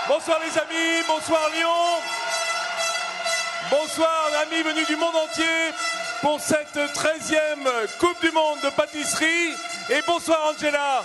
Bonsoir les amis, bonsoir Lyon. Bonsoir amis venus du monde entier pour cette 13e Coupe du Monde de pâtisserie. Et bonsoir Angela.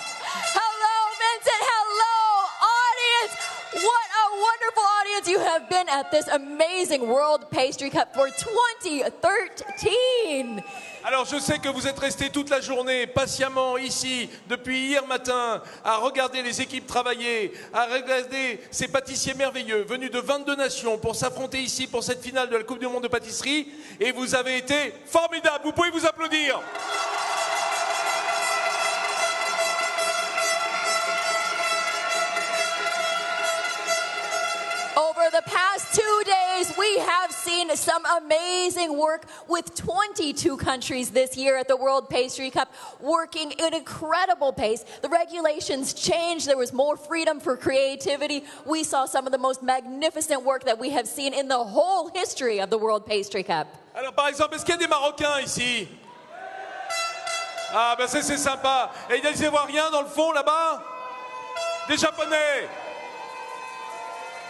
Hello Vincent, hello audience. What a wonderful audience you have been at this amazing World Pastry Cup for 2013. Alors je sais que vous êtes restés toute la journée patiemment ici depuis hier matin à regarder les équipes travailler, à regarder ces pâtissiers merveilleux venus de 22 nations pour s'affronter ici pour cette finale de la Coupe du Monde de pâtisserie et vous avez été formidables, vous pouvez vous applaudir. Over the past 2 days, we have seen some amazing work with 22 countries this year at the World Pastry Cup, working at an incredible pace. The regulations changed. There was more freedom for creativity. We saw some of the most magnificent work that we have seen in the whole history of the World Pastry Cup. Alors par exemple, est-ce qu'il y a des Marocains ici? Ah ben c'est sympa. Et il y a des Ivoiriens dans le fond là-bas? Des Japonais?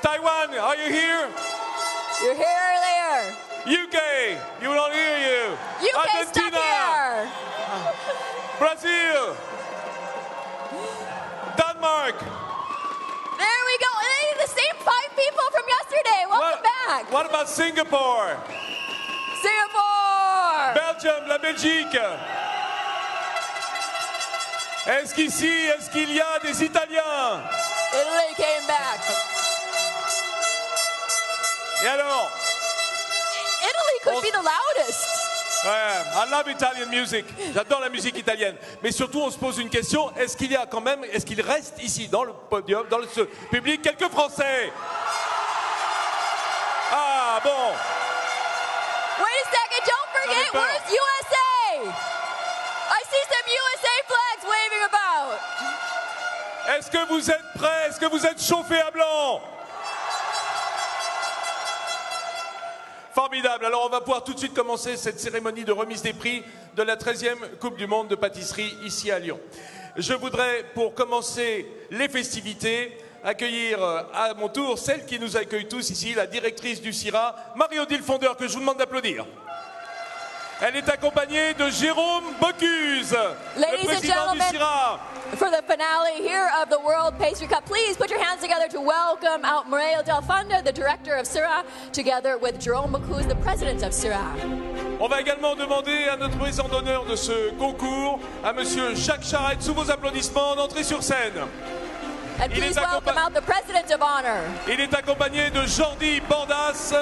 Taiwan, are you here? You're here earlier. UK, you don't hear you. UK stuck here. Brazil. Denmark. There we go. The same 5 people from yesterday. Welcome back. What about Singapore? Singapore. Belgium, la Belgique. Est-ce qu'il y a des Italiens? Italy came back. Et alors? Italy could be the loudest. Ouais, I love Italian music. J'adore la musique italienne. Mais surtout, on se pose une question. Est-ce qu'il reste ici, dans le podium, dans ce public, quelques Français? Ah, bon. Wait a second, don't forget, where's USA? I see some USA flags waving about. Est-ce que vous êtes prêts? Est-ce que vous êtes chauffés à blanc? Formidable. Alors on va pouvoir tout de suite commencer cette cérémonie de remise des prix de la 13e Coupe du Monde de pâtisserie ici à Lyon. Je voudrais, pour commencer les festivités, accueillir à mon tour celle qui nous accueille tous ici, la directrice du CIRA, Marie-Odile Fondeur, que je vous demande d'applaudir. Elle est accompagnée de Jérôme Bocuse, le président du CIRA. For the finale here of the World Pastry Cup, please put your hands together to welcome out Mario Del Fondo, the director of CIRA, together with Jerome Bocuse, the president of CIRA. On va également demander à notre président d'honneur de ce concours, à monsieur Jacques Charette, sous vos applaudissements, d'entrer sur scène. And please welcome out the president of honor. Il est accompagné de Jordi Bordas,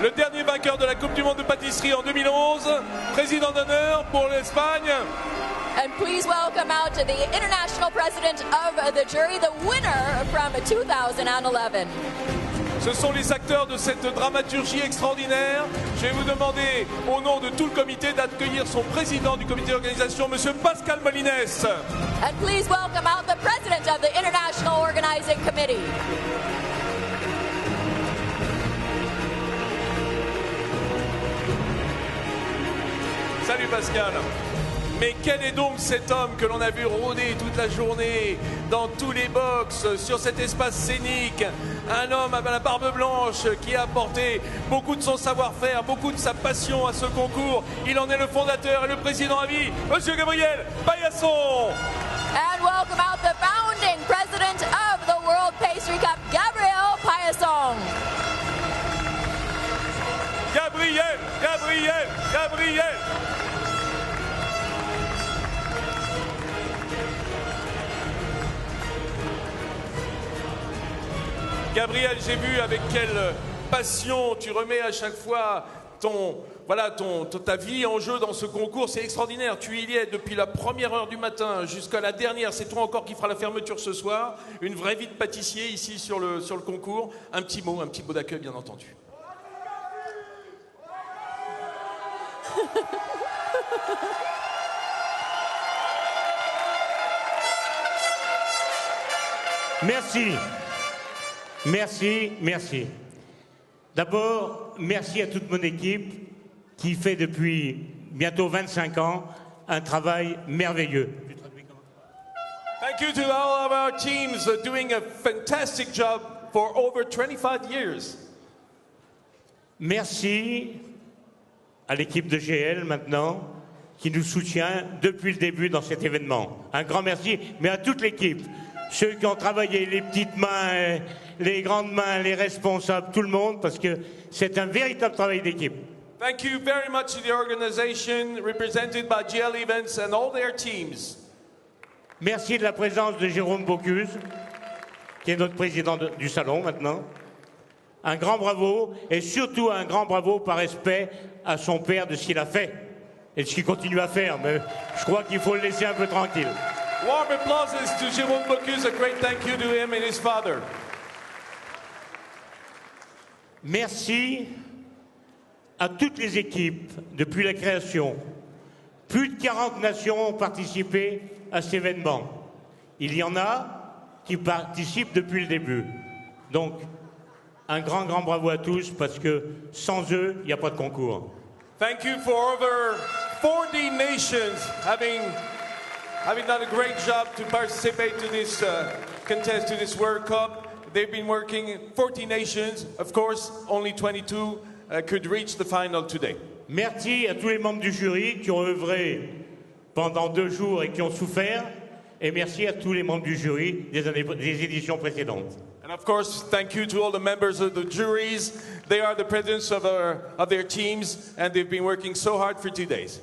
le dernier vainqueur de la Coupe du Monde de pâtisserie en 2011, président d'honneur pour l'Espagne. And please welcome out to the international president of the jury, the winner from 2011. Ce sont les acteurs de cette dramaturgie extraordinaire. Je vais vous demander, au nom de tout le comité, d'accueillir son président du comité d'organisation, monsieur Pascal Molines. And please welcome out the president of the International Organizing Committee. Salut Pascal. Mais quel est donc cet homme que l'on a vu rôder toute la journée dans tous les box, sur cet espace scénique? Un homme avec la barbe blanche qui a apporté beaucoup de son savoir-faire, beaucoup de sa passion à ce concours. Il en est le fondateur et le président à vie, monsieur Gabriel Paillasson. And welcome out the founding president of the World Pastry Cup, Gabriel Paillasson. Gabriel. Gabriel, j'ai vu avec quelle passion tu remets à chaque fois ta vie en jeu dans ce concours. C'est extraordinaire. Tu y es depuis la première heure du matin jusqu'à la dernière. C'est toi encore qui fera la fermeture ce soir. Une vraie vie de pâtissier ici sur le concours. Un petit mot d'accueil, bien entendu. Merci. D'abord, merci à toute mon équipe qui fait depuis bientôt 25 ans un travail merveilleux. Thank you to all of our teams doing a fantastic job for over 25 years. Merci à l'équipe de GL maintenant, qui nous soutient depuis le début dans cet événement. Un grand merci, mais à toute l'équipe, ceux qui ont travaillé, les petites mains, les grandes mains, les responsables, tout le monde, parce que c'est un véritable travail d'équipe. Thank you very much to the organization represented by GL Events and all their teams. Merci de la présence de Jérôme Bocuse, qui est notre président du salon maintenant. Un grand bravo, et surtout un grand bravo par respect à son père de ce qu'il a fait et de ce qu'il continue à faire, mais je crois qu'il faut le laisser un peu tranquille. Warm applause to Jérôme Bocuse, a great thank you to him and his father. Merci à toutes les équipes depuis la création. Plus de 40 nations ont participé à cet événement. Il y en a qui participent depuis le début. Donc, un grand bravo à tous, parce que sans eux, il n'y a pas de concours. Thank you for over 40 nations having done a great job to participate to this contest, to this World Cup. They've been working 40 nations. Of course, only 22 could reach the final today. Merci à tous les membres du jury qui ont œuvré pendant 2 jours et qui ont souffert. Et merci à tous les membres du jury des éditions précédentes. And of course, thank you to all the members of the juries. They are the presidents of their teams, and they've been working so hard for 2 days.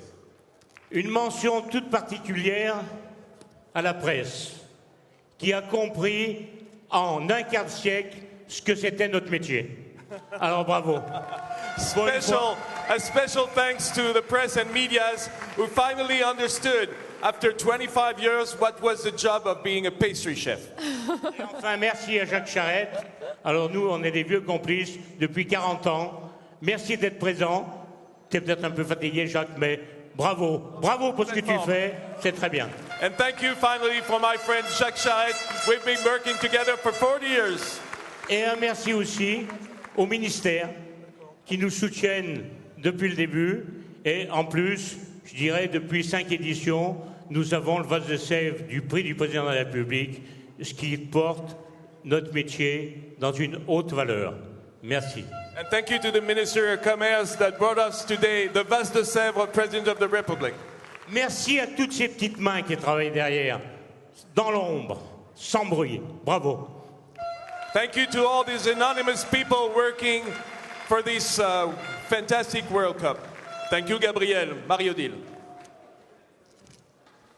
Une mention toute particulière à la presse, qui a compris en un quart de siècle ce que c'était notre métier. Alors bravo. A special thanks to the press and medias who finally understood after 25 years what was the job of being a pastry chef. Et enfin, merci à Jacques Charette. Alors nous, on est des vieux complices depuis 40 ans. Merci d'être présent. Tu es peut-être un peu fatigué, Jacques, mais bravo. Bravo pour ce que tu fais. C'est très bien. And thank you finally for my friend Jacques Charette. We've been working together for 40 years. Et un merci aussi aux ministères qui nous soutiennent depuis le début. Et en plus, je dirais, depuis 5 éditions, nous avons le vase de sève du prix du président de la République, ce qui porte notre métier dans une haute valeur. Merci. And thank you to the Minister of Commerce that brought us today the vase de sèvres President of the Republic. Merci à toutes ces petites mains qui travaillent derrière, dans l'ombre, sans bruit. Bravo. Thank you to all these anonymous people working for this fantastic World Cup. Thank you, Gabriel. Marie-Odile.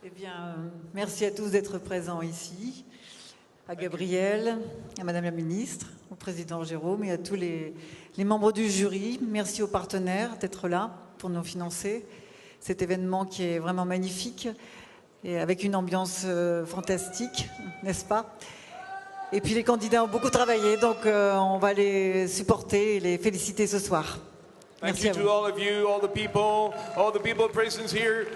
Eh bien, merci à tous d'être présents ici, à Gabriel, à Madame la Ministre, au Président Jérôme et à tous les membres du jury. Merci aux partenaires d'être là pour nous financer cet événement qui est vraiment magnifique et avec une ambiance fantastique, n'est-ce pas? Et puis les candidats ont beaucoup travaillé, donc on va les supporter et les féliciter ce soir. Thank you to all of you, all the people present here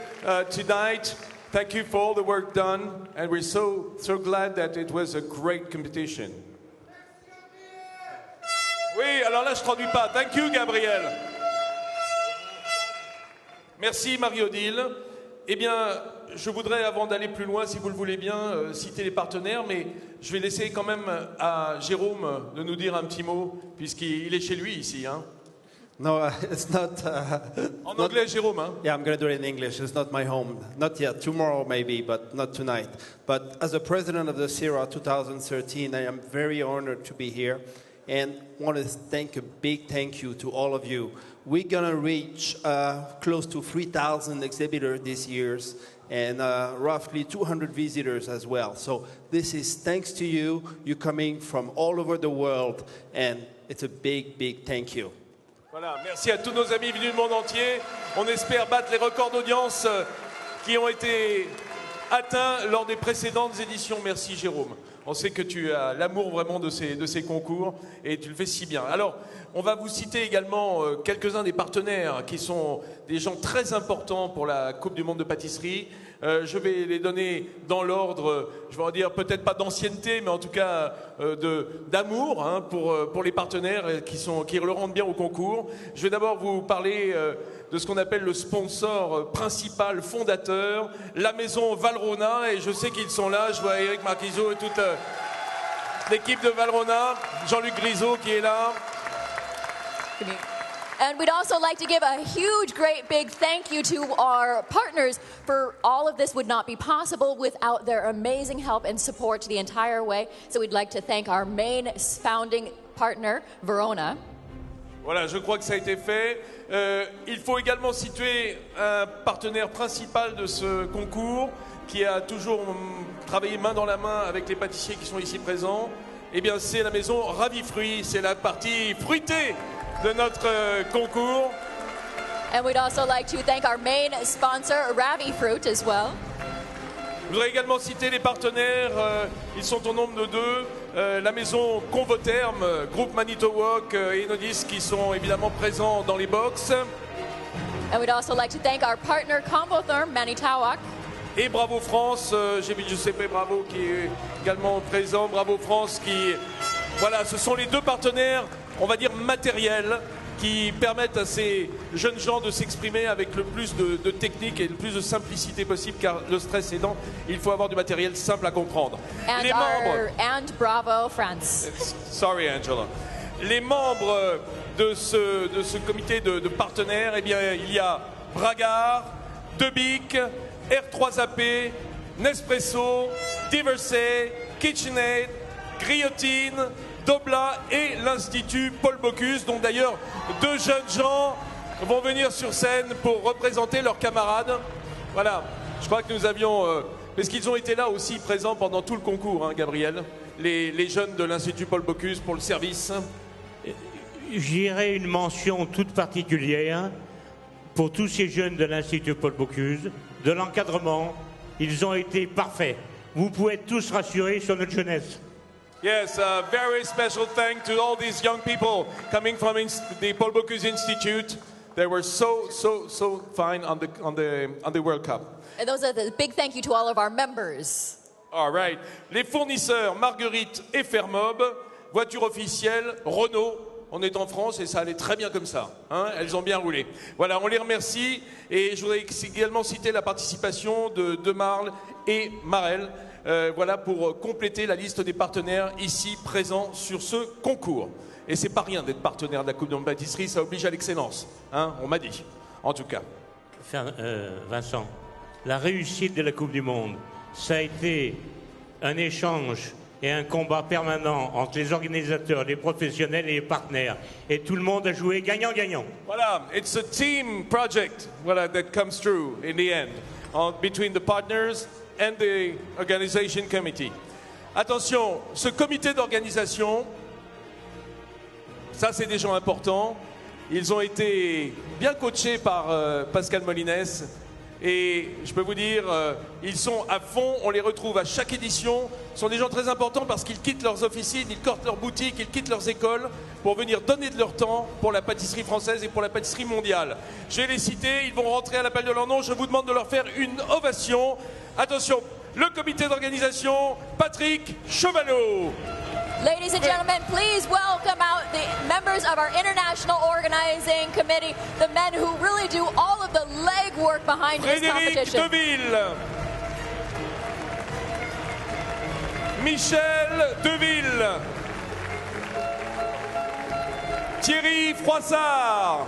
tonight. Thank you for all the work done, and we're so glad that it was a great competition. Oui, alors là je traduis pas. Thank you, Gabriel. Merci, Marie-Odile. Eh bien, je voudrais, avant d'aller plus loin, si vous le voulez bien, citer les partenaires, mais je vais laisser quand même à Jérôme de nous dire un petit mot, puisqu'il est chez lui ici, hein. No, it's not. En anglais, Jérôme, hein? Yeah, I'm going to do it in English. It's not my home. Not yet. Tomorrow, maybe, but not tonight. But as the president of the CIRA 2013, I am very honored to be here and want to thank a big thank you to all of you. We're going to reach close to 3,000 exhibitors this year and roughly 200 visitors as well. So this is thanks to you. You're coming from all over the world, and it's a big, big thank you. Voilà, merci à tous nos amis venus du monde entier. On espère battre les records d'audience qui ont été atteints lors des précédentes éditions. Merci Jérôme. On sait que tu as l'amour vraiment de ces concours et tu le fais si bien. Alors, on va vous citer également quelques-uns des partenaires qui sont des gens très importants pour la Coupe du Monde de pâtisserie. Je vais les donner dans l'ordre, je vais en dire peut-être pas d'ancienneté, mais en tout cas d'amour, hein, pour les partenaires qui le rendent bien au concours. Je vais d'abord vous parler de ce qu'on appelle le sponsor principal, fondateur, la maison Valrhona, et je sais qu'ils sont là. Je vois Eric Marquisot et toute l'équipe de Valrhona, Jean-Luc Grisot qui est là. And we'd also like to give a huge, great, big thank you to our partners for all of this would not be possible without their amazing help and support the entire way. So we'd like to thank our main founding partner, Verona. Voilà, je crois que ça a été fait. Il faut également situer un partenaire principal de ce concours qui a toujours travaillé main dans la main avec les pâtissiers qui sont ici présents. Eh bien, c'est la maison Ravifruit, c'est la partie fruitée de notre concours. And we'd also like to thank our main sponsor, Ravifruit, as well. Je voudrais également citer les partenaires, ils sont au nombre de 2. La maison Convotherm, groupe Manitowok et Enodis qui sont évidemment présents dans les box. And we'd also like to thank our partner, Combotherm, Manitowok. Et Bravo France, j'ai vu Giuseppe Bravo qui est également présent. Bravo France qui... Voilà, ce sont les 2 partenaires, on va dire matériels, qui permettent à ces jeunes gens de s'exprimer avec le plus de technique et le plus de simplicité possible, car le stress aidant, il faut avoir du matériel simple à comprendre. And Bravo France. Sorry Angela. Les membres de ce comité de partenaires, eh bien, il y a Bragard, Debic, R3AP, Nespresso, Diversey, KitchenAid, Griotine, Dobla et l'Institut Paul Bocuse, dont d'ailleurs 2 jeunes gens vont venir sur scène pour représenter leurs camarades. Voilà, je crois que nous avions... parce qu'ils ont été là aussi présents pendant tout le concours, hein, Gabriel, les jeunes de l'Institut Paul Bocuse pour le service. J'irai une mention toute particulière pour tous ces jeunes de l'Institut Paul Bocuse, de l'encadrement. Ils ont été parfaits. Vous pouvez être tous rassurés sur notre jeunesse. Yes, a very special thank to all these young people coming from the Paul Bocuse Institute. They were so fine on the World Cup. And those are the big thank you to all of our members. All right. Les fournisseurs Marguerite et Fermob, voiture officielle Renault. On est en France et ça allait très bien comme ça. Hein, elles ont bien roulé. Voilà, on les remercie. Et je voudrais également citer la participation de Marle et Marel. Voilà, pour compléter la liste des partenaires ici présents sur ce concours. Et c'est pas rien d'être partenaire de la Coupe du Monde de Pâtisserie, ça oblige à l'excellence. Hein, on m'a dit, en tout cas. Vincent, la réussite de la Coupe du Monde, ça a été un échange et un combat permanent entre les organisateurs, les professionnels et les partenaires. Et tout le monde a joué gagnant-gagnant. Voilà, it's a team project, voilà, that comes through in the end, between the partners and the organization committee. Attention, ce comité d'organisation, ça c'est des gens importants. Ils ont été bien coachés par Pascal Molines. Et je peux vous dire, ils sont à fond, on les retrouve à chaque édition. Ce sont des gens très importants parce qu'ils quittent leurs officines, ils quittent leurs boutiques, ils quittent leurs écoles pour venir donner de leur temps pour la pâtisserie française et pour la pâtisserie mondiale. Je vais les citer, ils vont rentrer à l'appel de leur nom. Je vous demande de leur faire une ovation. Attention, le comité d'organisation, Patrick Chevalot. Ladies and gentlemen, please welcome out the members of our International Organizing Committee, the men who really do all of the legwork behind this Frédéric competition. Deville. Michel Deville. Thierry Froissart.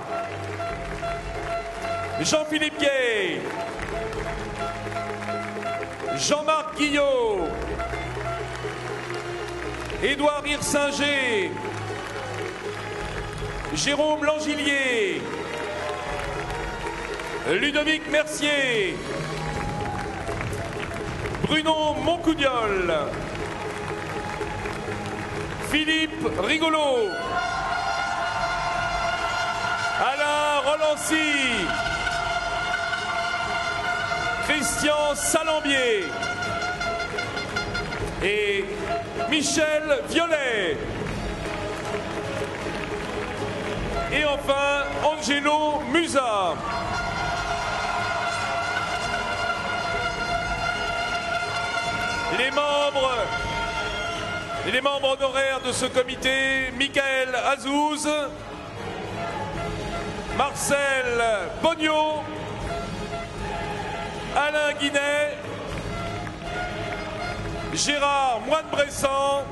Jean-Philippe Gay. Jean-Marc Guillot. Édouard Hirsinger, Jérôme Langillier, Ludovic Mercier, Bruno Moncoudiol, Philippe Rigolo, Alain Rolancy, Christian Salambier et Michel Violet. Et enfin, Angelo Musa. Les membres honoraires de ce comité, Michael Azouz, Marcel Bognaud, Alain Guinet, Gérard Moine-Bressan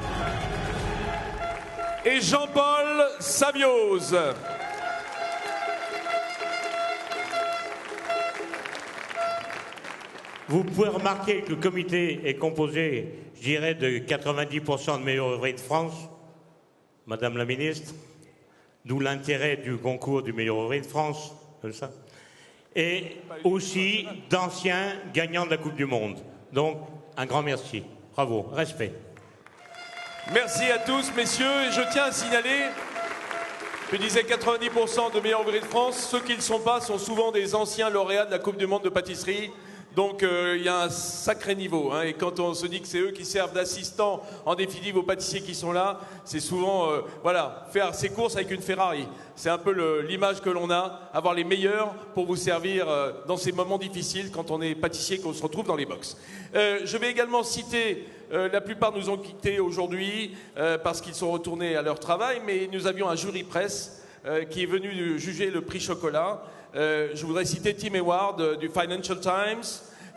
et Jean-Paul Savioz. Vous pouvez remarquer que le comité est composé, je dirais, de 90% de meilleurs ouvriers de France, Madame la Ministre, d'où l'intérêt du concours du meilleur ouvrier de France, comme ça, et aussi d'anciens gagnants de la Coupe du Monde. Donc, un grand merci. Bravo, respect. Merci à tous, messieurs. Et je tiens à signaler, je disais 90% de meilleurs ouvriers de France. Ceux qui ne le sont pas sont souvent des anciens lauréats de la Coupe du Monde de pâtisserie. Donc il y a un sacré niveau. Hein, et quand on se dit que c'est eux qui servent d'assistants, en définitive aux pâtissiers qui sont là, c'est souvent voilà, faire ses courses avec une Ferrari. C'est un peu l'image que l'on a, avoir les meilleurs pour vous servir dans ces moments difficiles quand on est pâtissier, qu'on se retrouve dans les box. Je vais également citer, la plupart nous ont quittés aujourd'hui parce qu'ils sont retournés à leur travail, mais nous avions un jury presse qui est venu juger le prix chocolat. Je voudrais citer Tim Hayward du Financial Times,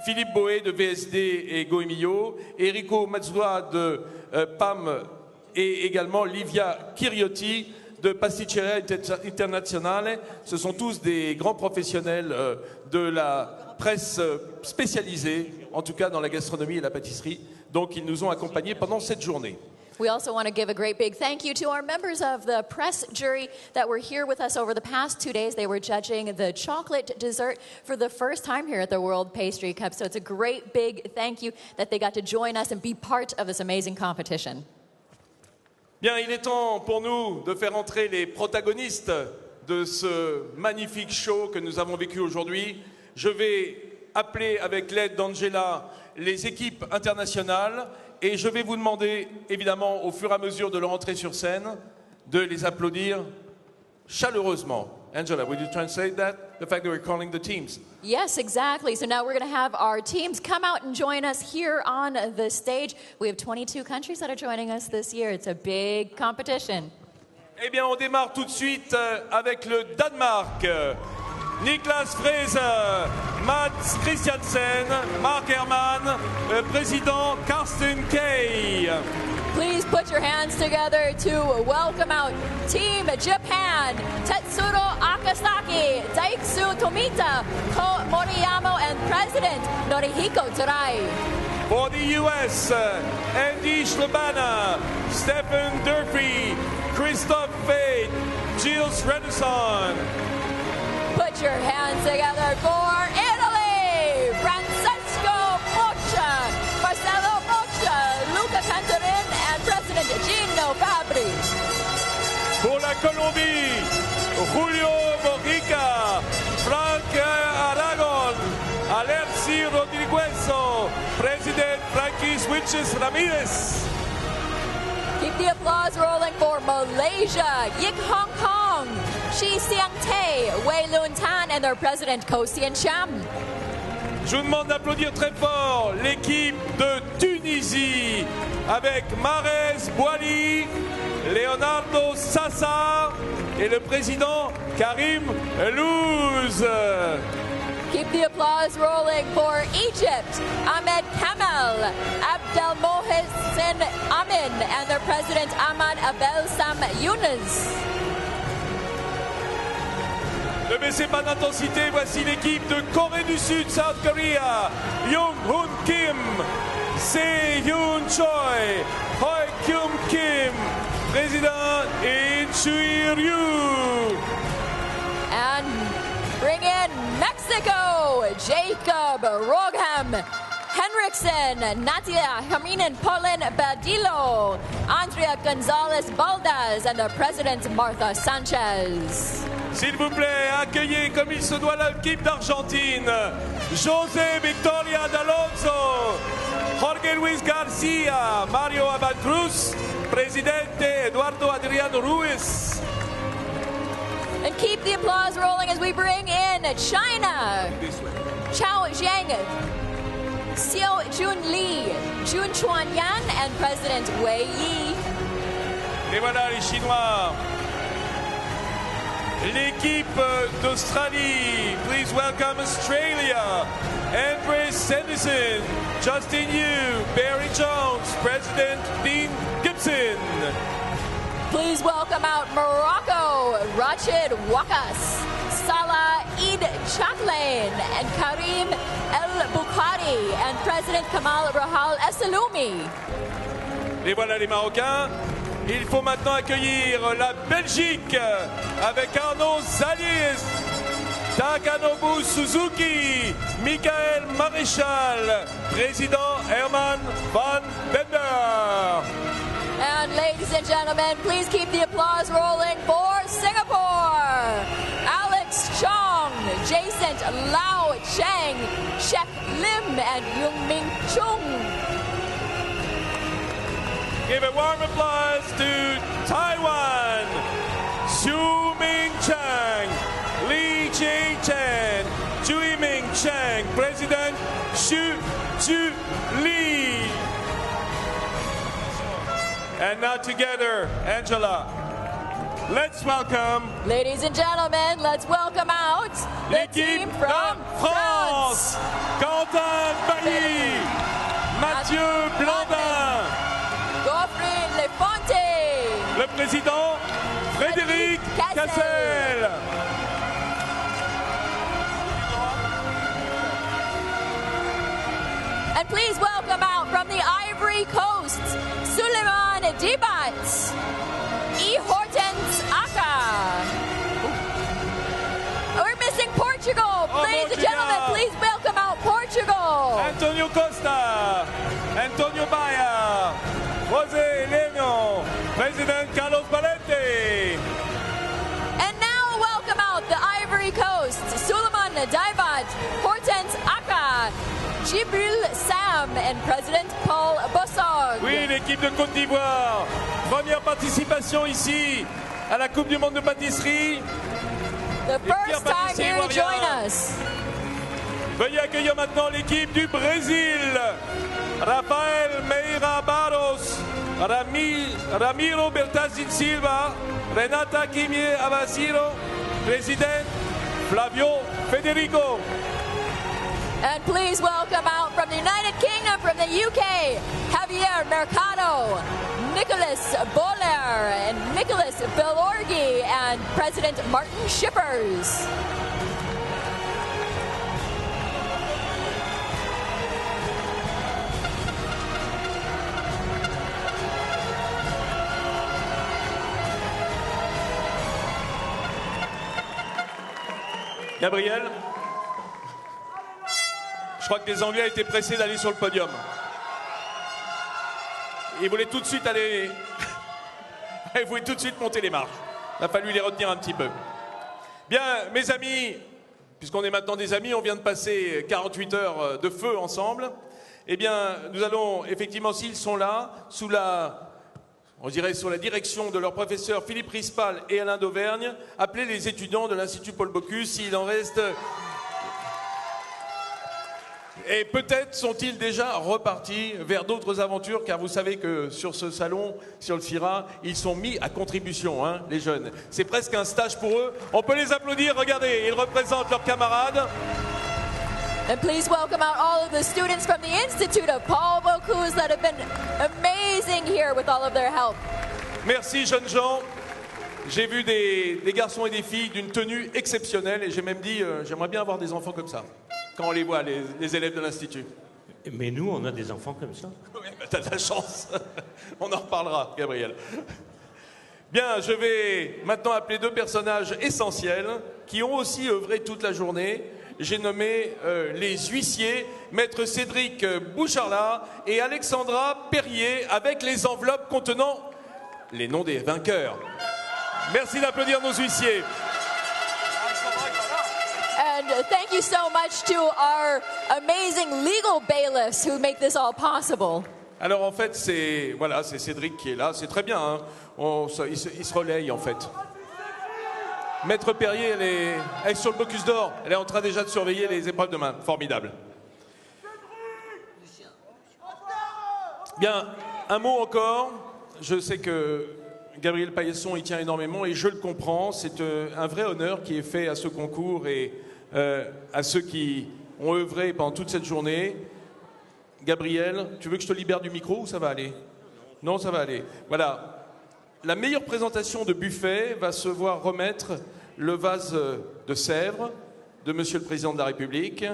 Philippe Boé de VSD et Goemio, Enrico Mazzola de PAM et également Livia Chiriotti de Pasticceria Internazionale. Ce sont tous des grands professionnels de la presse spécialisée, en tout cas dans la gastronomie et la pâtisserie. Donc ils nous ont accompagnés pendant cette journée. We also want to give a great big thank you to our members of the press jury that were here with us over the past 2 days. They were judging the chocolate dessert for the first time here at the World Pastry Cup. So it's a great big thank you that they got to join us and be part of this amazing competition. Bien, il est temps pour nous de faire entrer les protagonistes de ce magnifique show que nous avons vécu aujourd'hui. Je vais appeler avec l'aide d'Angela les équipes internationales. Et je vais vous demander, évidemment, au fur et à mesure de leur entrée sur scène, de les applaudir chaleureusement. Angela, would you translate that? The fact that we're calling the teams. Yes, exactly. So now we're going to have our teams come out and join us here on the stage. We have 22 countries that are joining us this year. It's a big competition. Eh bien, on démarre tout de suite avec le Danemark. Niklas Fraser, Mats Christiansen, Mark Herman, président Carsten Kay. Please put your hands together to welcome out Team Japan, Tetsuro Akasaki, Daiksu Tomita, Ko Moriyama, and President Norihiko Tsurai. For the US, Andy Schlabana, Stephen Durfee, Christophe Fate, Gilles Redison. Put your hands together for Italy, Francesco Boccia, Marcelo Boccia, Luca Cantorin, and President Gino Fabri. Pour la Colombie, Julio Mojica, Frank Aragon, Alexi Rodriguezo, President Frankie Switches Ramirez. Keep the applause rolling for Malaysia, Yik Hong Kong, Shi Siang Tae, Wei Lun Tan, and their president, Ko Sien Cham. Je vous demande d'applaudir très fort l'équipe de Tunisie avec Marez Bouali, Leonardo Sassa et le président Karim Louz. Keep the applause rolling for Egypt, Ahmed Kamel, Abdelmohsen Amin, and their president, Ahmad Abel Sam Yunus. Ne baissez pas d'intensité, voici l'équipe de Corée du Sud, South Korea, Young Hoon Kim, Se-Yoon Choi, Hoi Kyum Kim, président In Chui Ryu. And bring in Mexico, Jacob Rogham, Henriksen, Natia Haminen, Paulin Badillo, Andrea Gonzalez Baldas, and the president, Martha Sanchez. S'il vous plaît, accueillez comme il se doit l'équipe d'Argentine. José Victoria D'Alonso, Jorge Luis Garcia, Mario Abad Cruz, Presidente Eduardo Adriano Ruiz. And keep the applause rolling as we bring in China. Chao Zhang, Xiao Jun Li, Jun Chuan Yan, and President Wei Yi. Et voilà les Chinois. L'équipe d'Australie, please welcome Australia. Andre Sanderson, Justin Yu, Barry Jones, President Dean Gibson. Please welcome out Morocco, Rachid Wakas, Salah Eid Chatlain, and Karim El Bukhari, and President Kamal Rahal Essaloumi. Et voilà les Marocains. Il faut maintenant accueillir la Belgique avec Arnaud Zalies, Takanobu Suzuki, Michael Maréchal, président Herman van Bender. And ladies and gentlemen, please keep the applause rolling for Singapore. Alex Chong, Jason Lau Cheng, Shek Lim, and Yung Ming Chung. Give a warm applause to Taiwan, Xu Ming Chang, Li Ching Chen, Chui Ming Chang, President Xu Zhu Li. And now together, Angela, let's welcome Ladies and gentlemen, let's welcome out the l'équipe team from de France. Quentin Bailly, Mathieu Blandin, Geoffrey Lefonte, le président Frédéric Cassel. and please welcome out from the Ivory Coast, Suleiman Dibat, E. Hortense Aka. We're missing Portugal. Ladies and Portugal. gentlemen, please welcome out Portugal. Antonio Costa, Antonio Baia, José Leño, President Carlos Valente. And now welcome out the Ivory Coast, Suleiman Dibat, Hortense Aka, Jibril Sam, and President Paul Bossog. Oui, l'équipe de Côte d'Ivoire. Première participation ici à la Coupe du Monde de pâtisserie. The first time pâtissiers here to join ivoiriens. us. Veuillez accueillir maintenant l'équipe du Brésil. Rafael Meira Barros, Ramiro Bertazzi Silva, Renata Kimie Abasiro, Président Flavio Federico. And please welcome out from the United Kingdom, from the UK, Javier Mercado, Nicholas Boller, and Nicholas Belorgi, and President Martin Shippers. Gabriel, je crois que les Anglais étaient pressés d'aller sur le podium. Ils voulaient tout de suite aller... Ils voulaient tout de suite monter les marches. Il a fallu les retenir un petit peu. Bien, mes amis, puisqu'on est maintenant des amis, on vient de passer 48 heures de feu ensemble. Eh bien, nous allons, effectivement, s'ils sont là, sous la direction de leur professeur Philippe Rispal et Alain d'Auvergne, appeler les étudiants de l'Institut Paul Bocuse, s'il en reste... Et peut-être sont-ils déjà repartis vers d'autres aventures, car vous savez que sur ce salon, sur le FIRA, ils sont mis à contribution, hein, les jeunes. C'est presque un stage pour eux. On peut les applaudir, regardez, ils représentent leurs camarades. And please welcome out all of the students from the Institute of Paul Bocuse that have been amazing here with all of their help. Merci, jeunes gens. J'ai vu des garçons et des filles d'une tenue exceptionnelle, et j'ai même dit, j'aimerais bien avoir des enfants comme ça, quand on les voit, les élèves de l'Institut. Mais nous, on a des enfants comme ça. Oui, bah, t'as de la chance. On en reparlera, Gabriel. Bien, je vais maintenant appeler deux personnages essentiels qui ont aussi œuvré toute la journée. J'ai nommé les huissiers, Maître Cédric Boucharlat et Alexandra Perrier, avec les enveloppes contenant les noms des vainqueurs. Merci d'applaudir nos huissiers. And thank you so much to our amazing legal bailiffs who make this all possible. Alors en fait, c'est Cédric qui est là, c'est très bien, hein. Il se relaye en fait. Maître Perrier, elle est sur le Bocuse d'Or, elle est en train déjà de surveiller les épreuves de main, formidable. Bien, un mot encore, je sais que Gabriel Paillasson y tient énormément et je le comprends, c'est un vrai honneur qui est fait à ce concours et à ceux qui ont œuvré pendant toute cette journée. Gabriel, tu veux que je te libère du micro ou ça va aller? Non, ça va aller. Voilà. la meilleure présentation de buffet va se voir remettre le vase de Sèvres de Monsieur le Président de la République.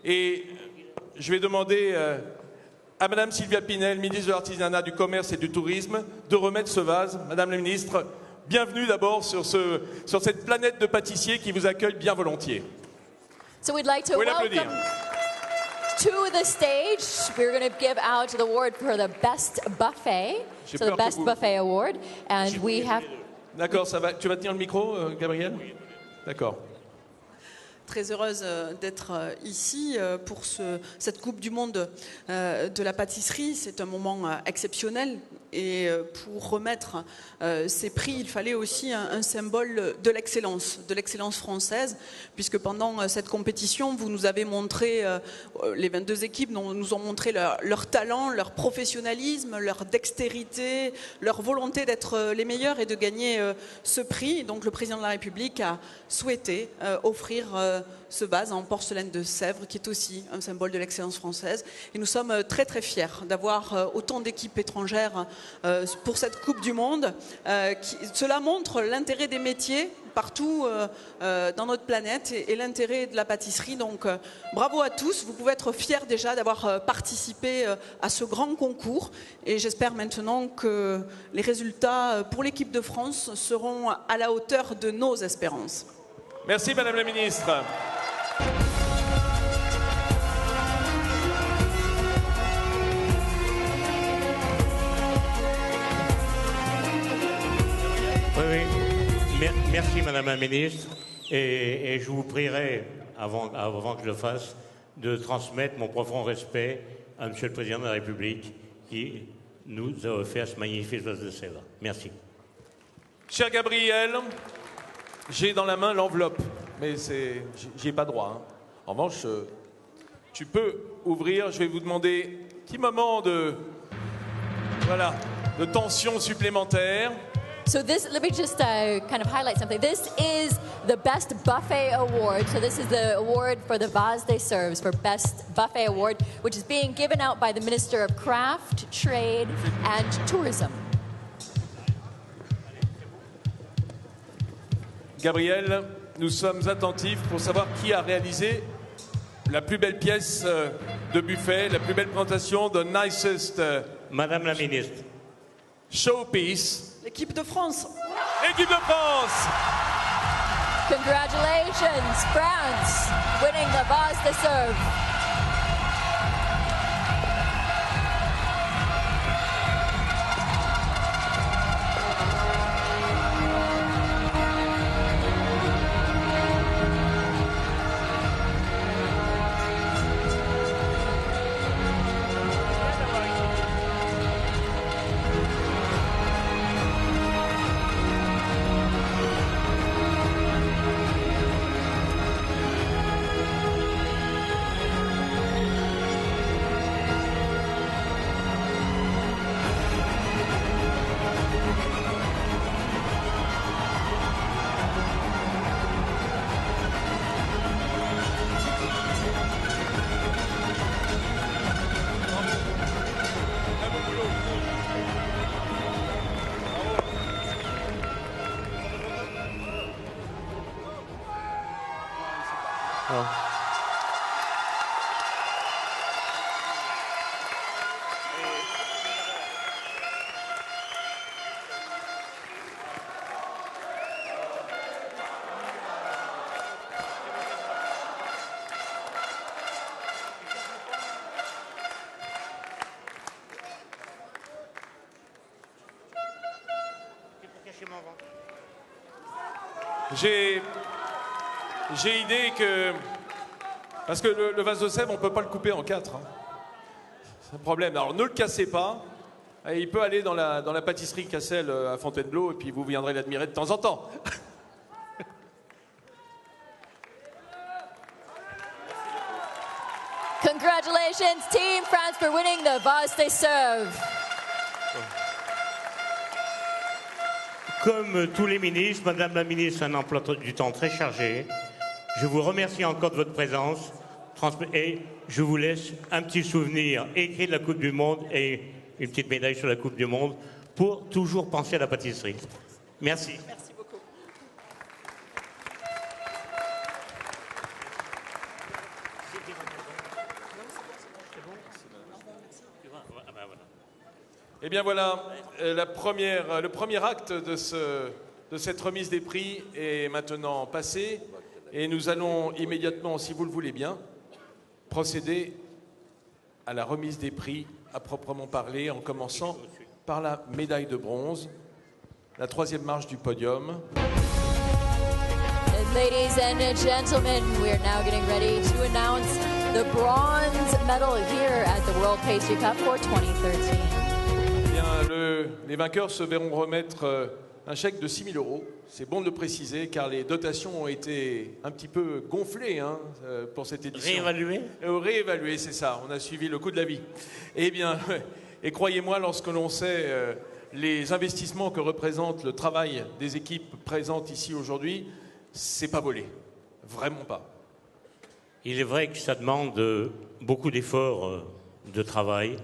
Et je vais demander à Madame Sylvia Pinel, ministre de l'Artisanat, du Commerce et du Tourisme, de remettre ce vase. Madame la ministre, bienvenue d'abord sur cette planète de pâtissiers qui vous accueille bien volontiers. So we'd like to Oui, l'applaudir. welcome to the stage. We're going to give out the award for the best buffet. J'ai So peur the que best vous- buffet award. And we have... D'accord, ça va. Tu vas tenir le micro, Gabriel? D'accord. Très heureuse d'être ici pour cette Coupe du Monde de la pâtisserie. C'est un moment exceptionnel et pour remettre ces prix, il fallait aussi un symbole de l'excellence française, puisque pendant cette compétition, vous nous avez montré, les 22 équipes nous ont montré leur talent, leur professionnalisme, leur dextérité, leur volonté d'être les meilleurs et de gagner ce prix. Donc le président de la République a souhaité offrir ce vase en porcelaine de Sèvres, qui est aussi un symbole de l'excellence française. Et nous sommes très très fiers d'avoir autant d'équipes étrangères pour cette Coupe du Monde. Cela montre l'intérêt des métiers partout dans notre planète et l'intérêt de la pâtisserie. Donc bravo à tous, vous pouvez être fiers déjà d'avoir participé à ce grand concours. Et j'espère maintenant que les résultats pour l'équipe de France seront à la hauteur de nos espérances. Merci, Madame la ministre. Oui. Merci, Madame la ministre. Et je vous prierai, avant que je le fasse, de transmettre mon profond respect à Monsieur le Président de la République qui nous a offert ce magnifique vase de Sèvres. Merci. Cher Gabriel, j'ai dans la main l'enveloppe, mais j'y ai pas droit. Hein. En revanche, tu peux ouvrir. Je vais vous demander un petit moment de tension supplémentaire. So this, let me just kind of highlight something. This is the Best Buffet Award. So this is the award for the Vase des Serves for Best Buffet Award, which is being given out by the Minister of Craft, Trade and Tourism. Gabriel, nous sommes attentifs pour savoir qui a réalisé la plus belle pièce de buffet, la plus belle présentation, the nicest Madame la ministre. showpiece. L'équipe de France. Équipe de France! Congratulations, France, winning the Vase des Serves. J'ai idée que... Parce que le vase de Sèvres, on ne peut pas le couper en 4. Hein. C'est un problème. Alors ne le cassez pas. Et il peut aller dans la pâtisserie Cassel à Fontainebleau et puis vous viendrez l'admirer de temps en temps. Congratulations, Team France, for winning the Vase des Serves. Comme tous les ministres, Madame la ministre a un emploi du temps très chargé. Je vous remercie encore de votre présence et je vous laisse un petit souvenir écrit de la Coupe du Monde et une petite médaille sur la Coupe du Monde pour toujours penser à la pâtisserie. Merci. Merci beaucoup. Eh bien voilà, le premier acte de cette remise des prix est maintenant passé et nous allons immédiatement, si vous le voulez bien, procéder à la remise des prix à proprement parler, en commençant par la médaille de bronze, la troisième marche du podium. Ladies and gentlemen, we are now getting ready to announce the bronze medal here at the World Pastry Cup for 2013. Bien, les vainqueurs se verront remettre un chèque de 6 000 €. C'est bon de le préciser car les dotations ont été un petit peu gonflées pour cette édition. Réévaluées ? Réévaluées, c'est ça. On a suivi le coût de la vie. Eh bien, et croyez-moi, lorsque l'on sait les investissements que représente le travail des équipes présentes ici aujourd'hui, c'est pas volé. Vraiment pas. Il est vrai que ça demande beaucoup d'efforts de travail,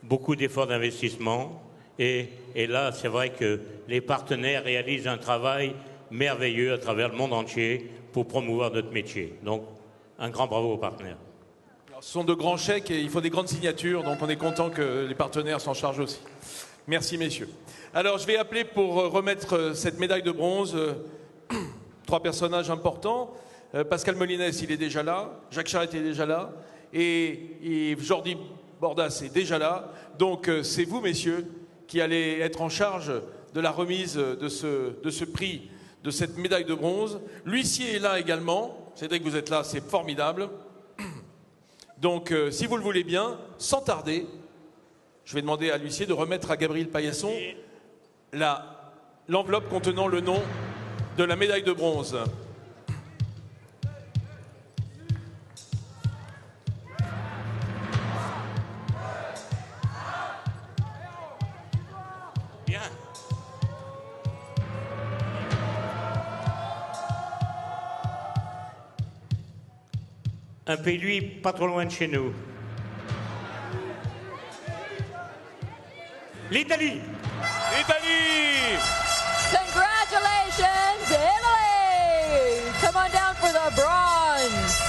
beaucoup d'efforts d'investissement. Et là, c'est vrai que les partenaires réalisent un travail merveilleux à travers le monde entier pour promouvoir notre métier. Donc, un grand bravo aux partenaires. Alors, ce sont de grands chèques et il faut des grandes signatures, donc on est content que les partenaires s'en chargent aussi. Merci, messieurs. Alors, je vais appeler pour remettre cette médaille de bronze 3 personnages importants. Pascal Molinès, il est déjà là. Jacques Charette est déjà là. Et Jordi Bordas est déjà là. Donc, c'est vous, messieurs, qui allez être en charge de la remise de ce prix, de cette médaille de bronze. L'huissier est là également. Cédric, vous êtes là, c'est formidable. Donc, si vous le voulez bien, sans tarder, je vais demander à l'huissier de remettre à Gabriel Paillasson l'enveloppe contenant le nom de la médaille de bronze. Bien. Un pays, lui, pas trop loin de chez nous. L'Italie. Italie! Congratulations, Italy! Come on down for the bronze.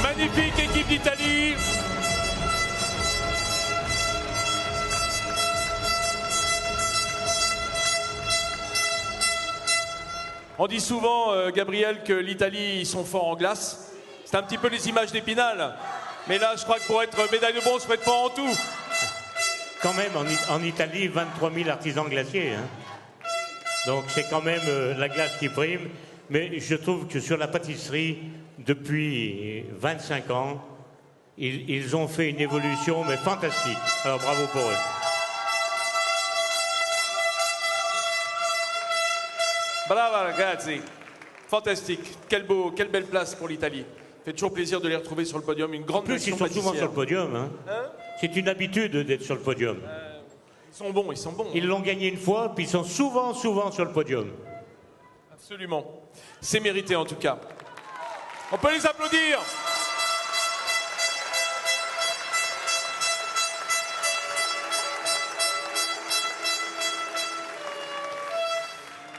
Magnifique équipe d'Italie. On dit souvent, Gabriel, que l'Italie, ils sont forts en glace. C'est un petit peu les images d'Épinal. Mais là, je crois que pour être médaille de bronze, il faut être fort en tout. Quand même, en Italie, 23 000 artisans glaciers. Hein. Donc c'est quand même la glace qui prime. Mais je trouve que sur la pâtisserie, depuis 25 ans, ils ont fait une évolution mais fantastique. Alors bravo pour eux. Brava ragazzi, fantastique. Quelle belle place pour l'Italie. Fait toujours plaisir de les retrouver sur le podium. Une grande En plus, nation ils sont souvent pâtissière. sur le podium. Hein. C'est une habitude d'être sur le podium. Ils sont bons, ils sont bons. Ils l'ont gagné une fois, puis ils sont souvent sur le podium. Absolument. C'est mérité en tout cas. On peut les applaudir.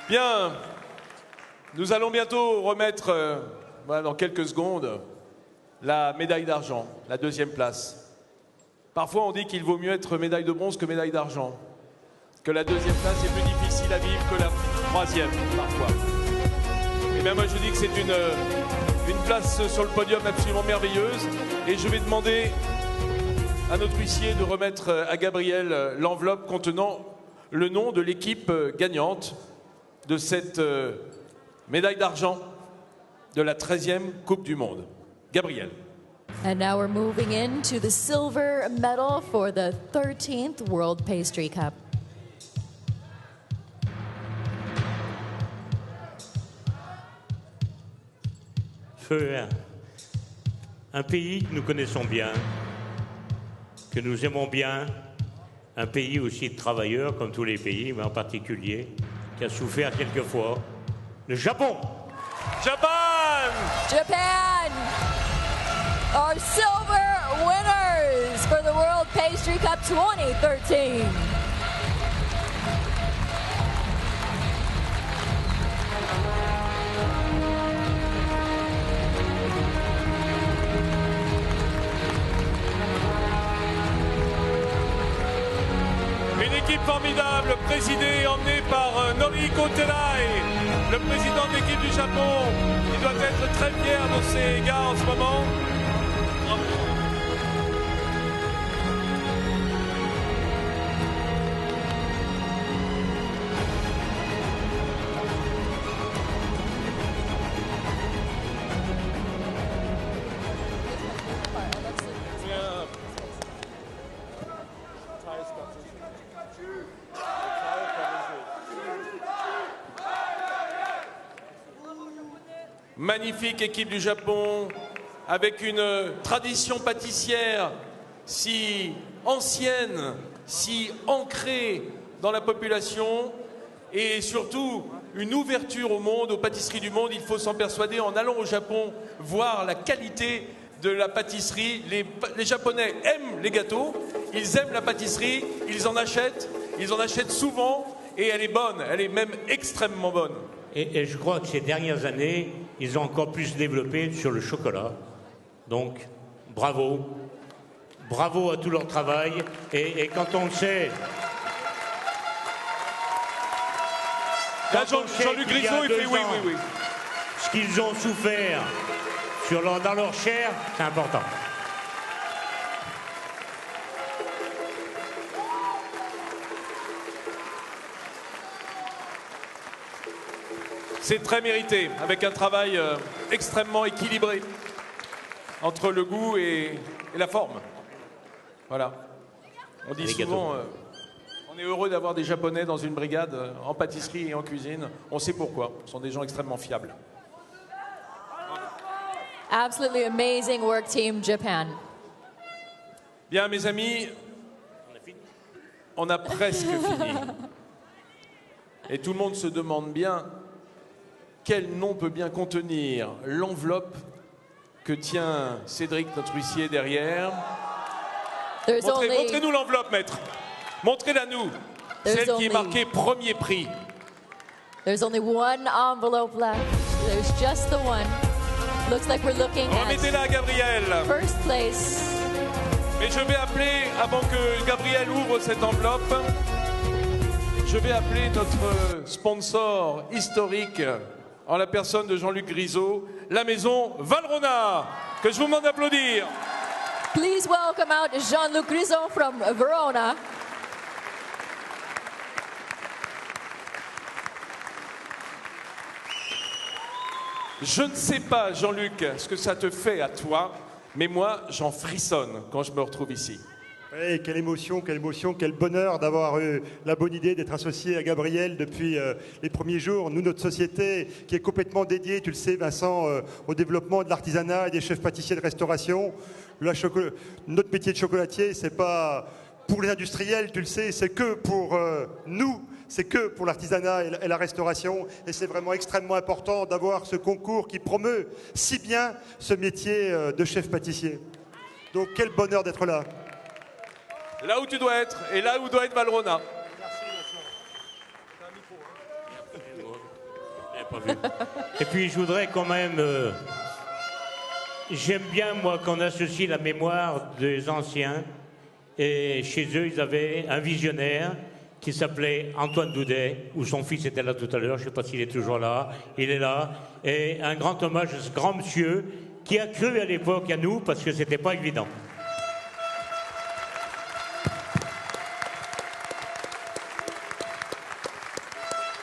Bien. Nous allons bientôt remettre, dans quelques secondes, la médaille d'argent, la 2e place. Parfois on dit qu'il vaut mieux être médaille de bronze que médaille d'argent. Que la 2e place est plus difficile à vivre que la 3e, parfois. Et bien moi je dis que c'est une place sur le podium absolument merveilleuse. Et je vais demander à notre huissier de remettre à Gabriel l'enveloppe contenant le nom de l'équipe gagnante de cette médaille d'argent de la 13e Coupe du Monde. Gabriel. And now we're moving into the silver medal for the 13th World Pastry Cup. Feu, un pays que nous connaissons bien, que nous aimons bien, un pays aussi de travailleurs, comme tous les pays, mais en particulier, qui a souffert quelquefois, le Japon. Japan! Japan are silver winners for the World Pastry Cup 2013. Une équipe formidable, présidée et emmenée par Noriko Terai, le président de l'équipe du Japon. Il doit être très fier de ces gars en ce moment. Bravo. Magnifique équipe du Japon, avec une tradition pâtissière si ancienne, si ancrée dans la population, et surtout une ouverture au monde, aux pâtisseries du monde. Il faut s'en persuader en allant au Japon, voir la qualité de la pâtisserie. Les Japonais aiment les gâteaux, ils aiment la pâtisserie, ils en achètent souvent, et elle est bonne, elle est même extrêmement bonne. Et je crois que ces dernières années, ils ont encore plus développé sur le chocolat. Donc, bravo. Bravo à tout leur travail. Et quand on sait... Là, Jean-Luc Grisot, il fait oui, oui, oui. Ce qu'ils ont souffert dans leur chair, c'est important. C'est très mérité, avec un travail extrêmement équilibré entre le goût et la forme. Voilà. On dit souvent, on est heureux d'avoir des Japonais dans une brigade en pâtisserie et en cuisine. On sait pourquoi. Ce sont des gens extrêmement fiables. Absolutely amazing work, Team Japan. Bien, mes amis, on a presque fini. Et tout le monde se demande bien quel nom peut bien contenir l'enveloppe que tient Cédric, notre huissier, derrière. Montrez-nous l'enveloppe, maître. Montrez-la nous. Celle qui est marquée premier prix. There's only one envelope left. There's just the one. Looks like we're looking at remettez-la à Gabriel. First place. Mais je vais appeler, avant que Gabriel ouvre cette enveloppe, je vais appeler notre sponsor historique, en la personne de Jean-Luc Grisot, la maison Valrhona, que je vous demande d'applaudir. Please welcome out Jean-Luc Grisot from Verona. Je ne sais pas, Jean-Luc, ce que ça te fait à toi, mais moi, j'en frissonne quand je me retrouve ici. Oui, quelle émotion, quel bonheur d'avoir eu la bonne idée d'être associé à Gabriel depuis les premiers jours. Nous, notre société qui est complètement dédiée, tu le sais Vincent, au développement de l'artisanat et des chefs pâtissiers de restauration. Notre métier de chocolatier, c'est pas pour les industriels, tu le sais, c'est que pour nous, c'est que pour l'artisanat et la restauration. Et c'est vraiment extrêmement important d'avoir ce concours qui promeut si bien ce métier de chef pâtissier. Donc quel bonheur d'être là. Là où tu dois être, et là où doit être Valrhona. Et puis je voudrais quand même... j'aime bien, moi, qu'on associe la mémoire des anciens. Et chez eux, ils avaient un visionnaire qui s'appelait Antoine Doudet, où son fils était là tout à l'heure. Je ne sais pas s'il est toujours là. Il est là. Et un grand hommage à ce grand monsieur qui a cru à l'époque à nous, parce que ce n'était pas évident.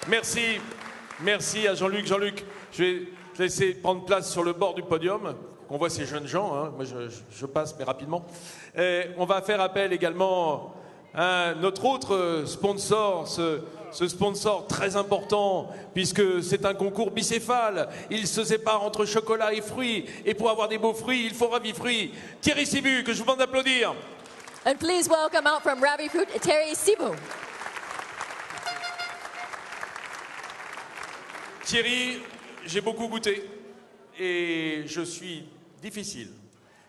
Merci. Merci à Jean-Luc. Jean-Luc, je vais te laisser prendre place sur le bord du podium. On voit ces jeunes gens, hein. Moi je passe, mais rapidement. Et on va faire appel également à notre autre sponsor, ce sponsor très important, puisque c'est un concours bicéphale. Il se sépare entre chocolat et fruits. Et pour avoir des beaux fruits, il faut Ravifruit. Thierry Sibu, que je vous demande d'applaudir. And please welcome out from Ravi Fruit, Terry Sibu. Thierry, j'ai beaucoup goûté et je suis difficile.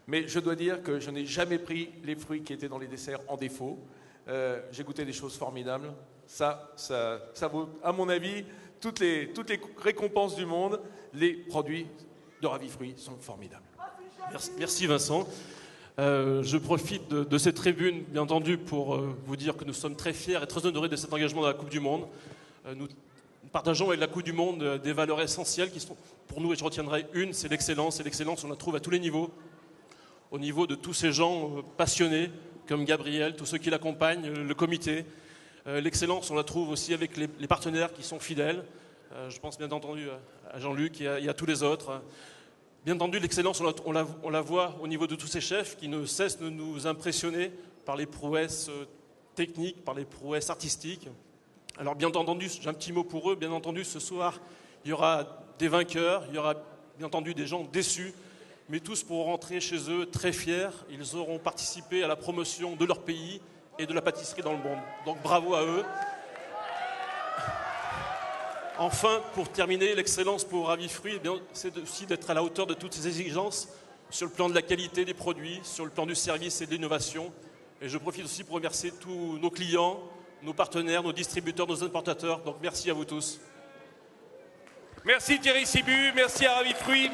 Mais je dois dire que je n'ai jamais pris les fruits qui étaient dans les desserts en défaut. J'ai goûté des choses formidables. Ça vaut, à mon avis, toutes les récompenses du monde. Les produits de Ravifruit sont formidables. Merci Vincent. Je profite de cette tribune, bien entendu, pour vous dire que nous sommes très fiers et très honorés de cet engagement dans la Coupe du Monde. Nous partageons avec la Coupe du Monde des valeurs essentielles qui sont pour nous, et je retiendrai une, c'est l'excellence. Et l'excellence, on la trouve à tous les niveaux. Au niveau de tous ces gens passionnés, comme Gabriel, tous ceux qui l'accompagnent, le comité. L'excellence, on la trouve aussi avec les partenaires qui sont fidèles. Je pense bien entendu à Jean-Luc et à tous les autres. Bien entendu, l'excellence, on la voit au niveau de tous ces chefs qui ne cessent de nous impressionner par les prouesses techniques, par les prouesses artistiques. Alors bien entendu, j'ai un petit mot pour eux. Bien entendu, ce soir, il y aura des vainqueurs, il y aura bien entendu des gens déçus, mais tous pourront rentrer chez eux très fiers. Ils auront participé à la promotion de leur pays et de la pâtisserie dans le monde. Donc bravo à eux. Enfin, pour terminer, l'excellence pour Ravifruit, c'est aussi d'être à la hauteur de toutes ces exigences sur le plan de la qualité des produits, sur le plan du service et de l'innovation. Et je profite aussi pour remercier tous nos clients, nos partenaires, nos distributeurs, nos importateurs. Donc merci à vous tous. Merci Thierry Sibu, merci à Ravifruit.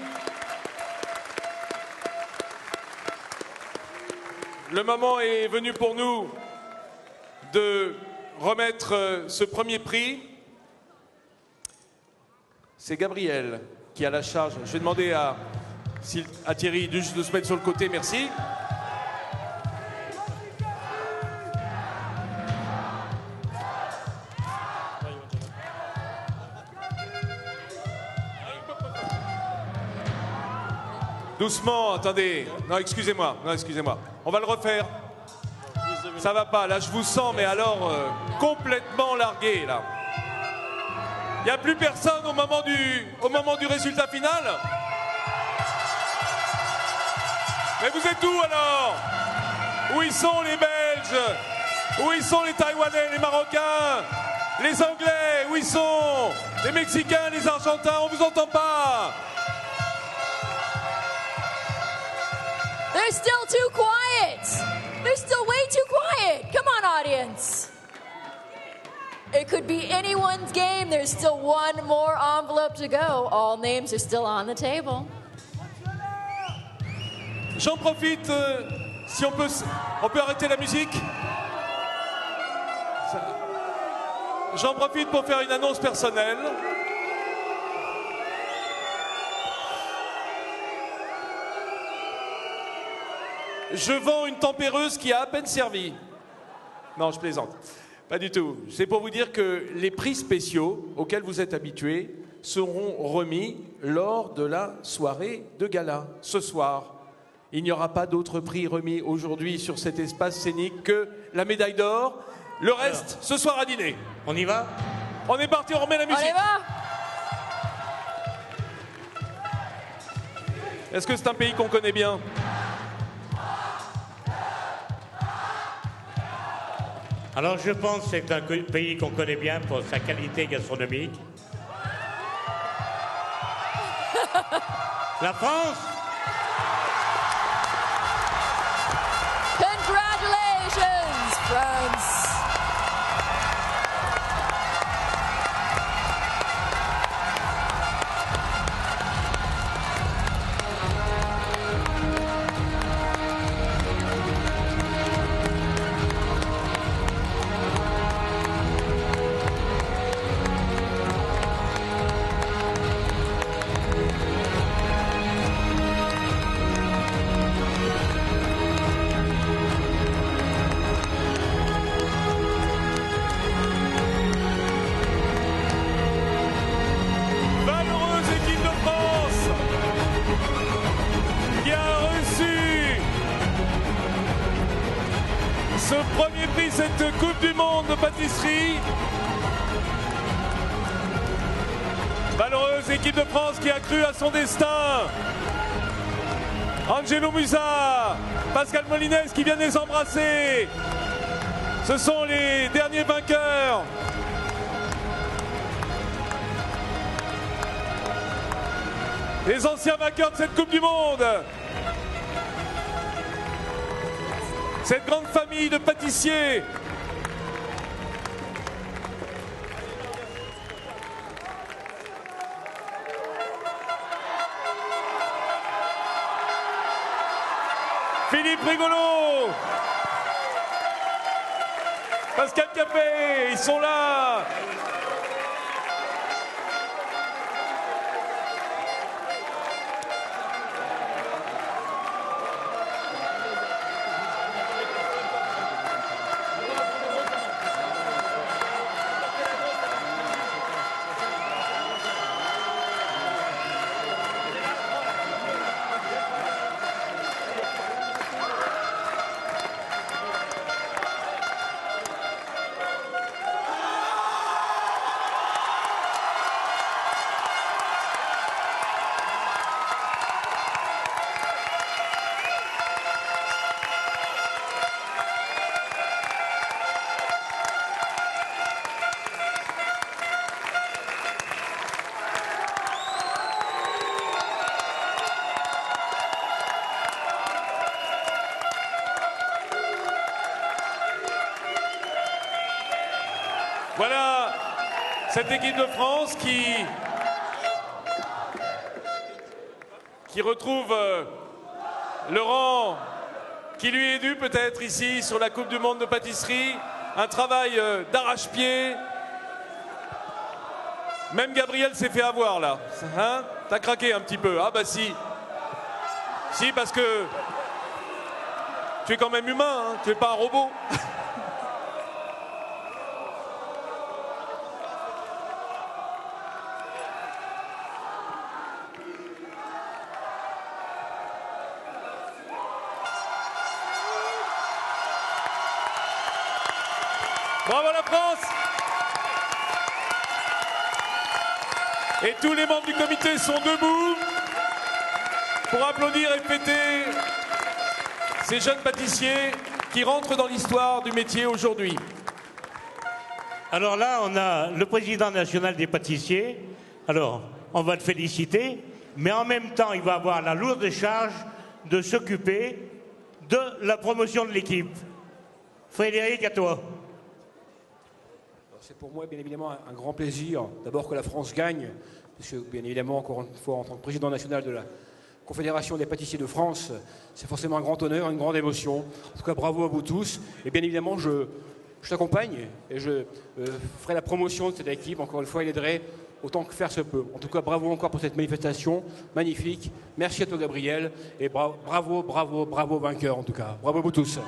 Le moment est venu pour nous de remettre ce premier prix. C'est Gabriel qui a la charge. Je vais demander à Thierry juste de se mettre sur le côté, merci. Doucement, attendez. Non, excusez-moi. On va le refaire. Ça va pas. Là, je vous sens, mais alors complètement largué, là. Il n'y a plus personne au moment du résultat final. Mais vous êtes où alors? Où ils sont les Belges? Où ils sont les Taïwanais, les Marocains, les Anglais? Où ils sont les Mexicains, les Argentins? On vous entend pas. They're still too quiet. They're still way too quiet. Come on, audience. It could be anyone's game. There's still one more envelope to go. All names are still on the table. J'en profite, si on peut arrêter la musique. J'en profite pour faire une annonce personnelle. Je vends une tempéreuse qui a à peine servi. Non, je plaisante. Pas du tout. C'est pour vous dire que les prix spéciaux auxquels vous êtes habitués seront remis lors de la soirée de gala. Ce soir, il n'y aura pas d'autre prix remis aujourd'hui sur cet espace scénique que la médaille d'or. Le reste, ce soir à dîner. On y va? On est parti, on remet la musique. On y va? Est-ce que c'est un pays qu'on connaît bien? Alors je pense que c'est un pays qu'on connaît bien pour sa qualité gastronomique. La France. Congratulations, France. Premier prix, cette Coupe du Monde de pâtisserie. Malheureuse équipe de France qui a cru à son destin. Angelo Musa, Pascal Molines qui vient les embrasser. Ce sont les derniers vainqueurs. Les anciens vainqueurs de cette Coupe du Monde. Cette grande famille de pâtissiers. Philippe Rigolo, Pascal Capet, ils sont là. Voilà cette équipe de France qui retrouve le rang qui lui est dû peut-être ici sur la Coupe du Monde de pâtisserie. Un travail d'arrache-pied. Même Gabriel s'est fait avoir là. Hein? T'as craqué un petit peu. Ah bah si. Si, parce que tu es quand même humain, hein? Tu n'es pas un robot. Bravo la France! Et tous les membres du comité sont debout pour applaudir et fêter ces jeunes pâtissiers qui rentrent dans l'histoire du métier aujourd'hui. Alors là, on a le président national des pâtissiers. Alors, on va le féliciter, mais en même temps, il va avoir la lourde charge de s'occuper de la promotion de l'équipe. Frédéric, à toi. C'est pour moi, bien évidemment, un grand plaisir, d'abord que la France gagne, puisque, bien évidemment, encore une fois, en tant que président national de la Confédération des pâtissiers de France, c'est forcément un grand honneur, une grande émotion. En tout cas, bravo à vous tous. Et bien évidemment, je t'accompagne et je ferai la promotion de cette équipe. Encore une fois, il aiderait autant que faire se peut. En tout cas, bravo encore pour cette manifestation magnifique. Merci à toi, Gabriel. Et bravo, bravo, bravo, vainqueur, en tout cas. Bravo à vous tous.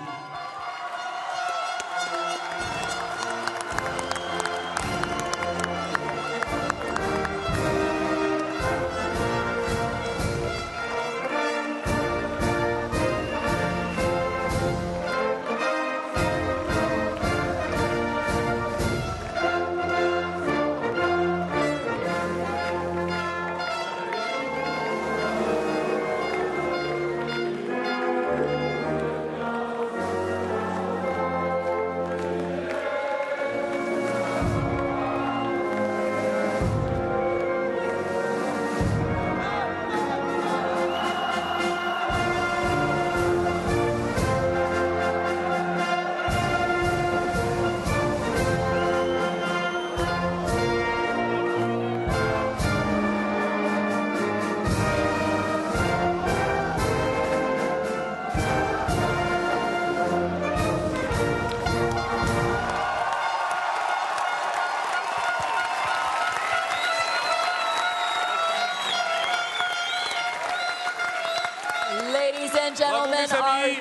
Ladies and gentlemen, Bravo, mes amis.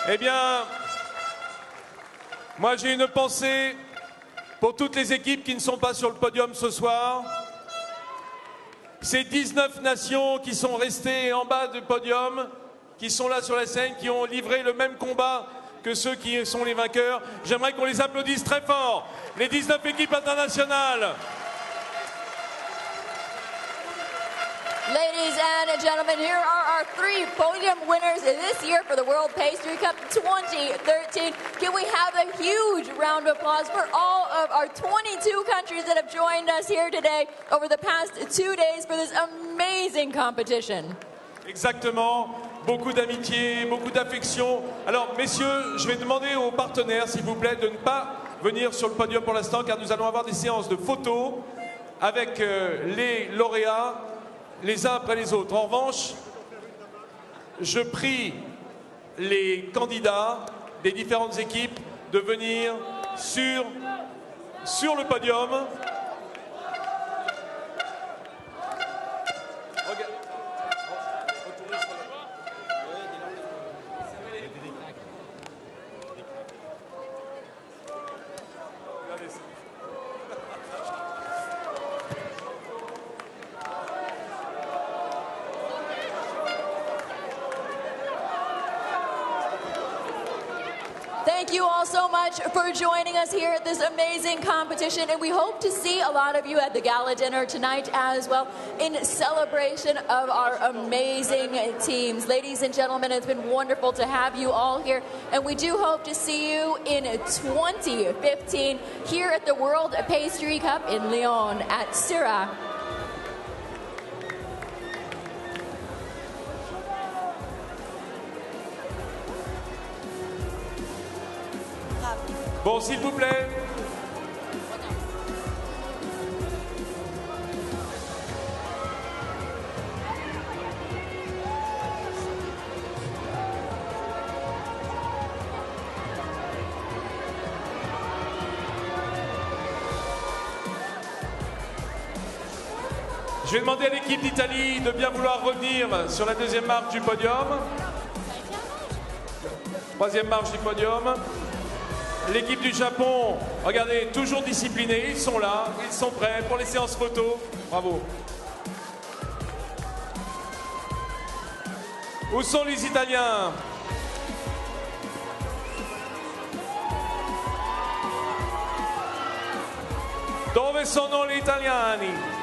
Eh bien, moi j'ai une pensée pour toutes les équipes qui ne sont pas sur le podium ce soir. Ces 19 nations qui sont restées en bas du podium, qui sont là sur la scène, qui ont livré le même combat que ceux qui sont les vainqueurs. J'aimerais qu'on les applaudisse très fort. Les 19 équipes internationales. Ladies and gentlemen, here are our 3 podium winners this year for the World Pastry Cup 2013. Can we have a huge round of applause for all of our 22 countries that have joined us here today over the past 2 days for this amazing competition? Exactement, beaucoup d'amitié, beaucoup d'affection. Alors, messieurs, je vais demander aux partenaires, s'il vous plaît, de ne pas venir sur le podium pour l'instant, car nous allons avoir des séances de photos avec les lauréats, les uns après les autres. En revanche, je prie les candidats des différentes équipes de venir sur le podium. Thank you all so much for joining us here at this amazing competition, and we hope to see a lot of you at the gala dinner tonight as well in celebration of our amazing teams. Ladies and gentlemen, it's been wonderful to have you all here, and we do hope to see you in 2015 here at the World Pastry Cup in Lyon at Syrah. Bon, s'il vous plaît. Je vais demander à l'équipe d'Italie de bien vouloir revenir sur la 2e marche du podium. 3e marche du podium. L'équipe du Japon, regardez, toujours disciplinée, ils sont là, ils sont prêts pour les séances photos. Bravo. Où sont les Italiens? Dove sono gli italiani?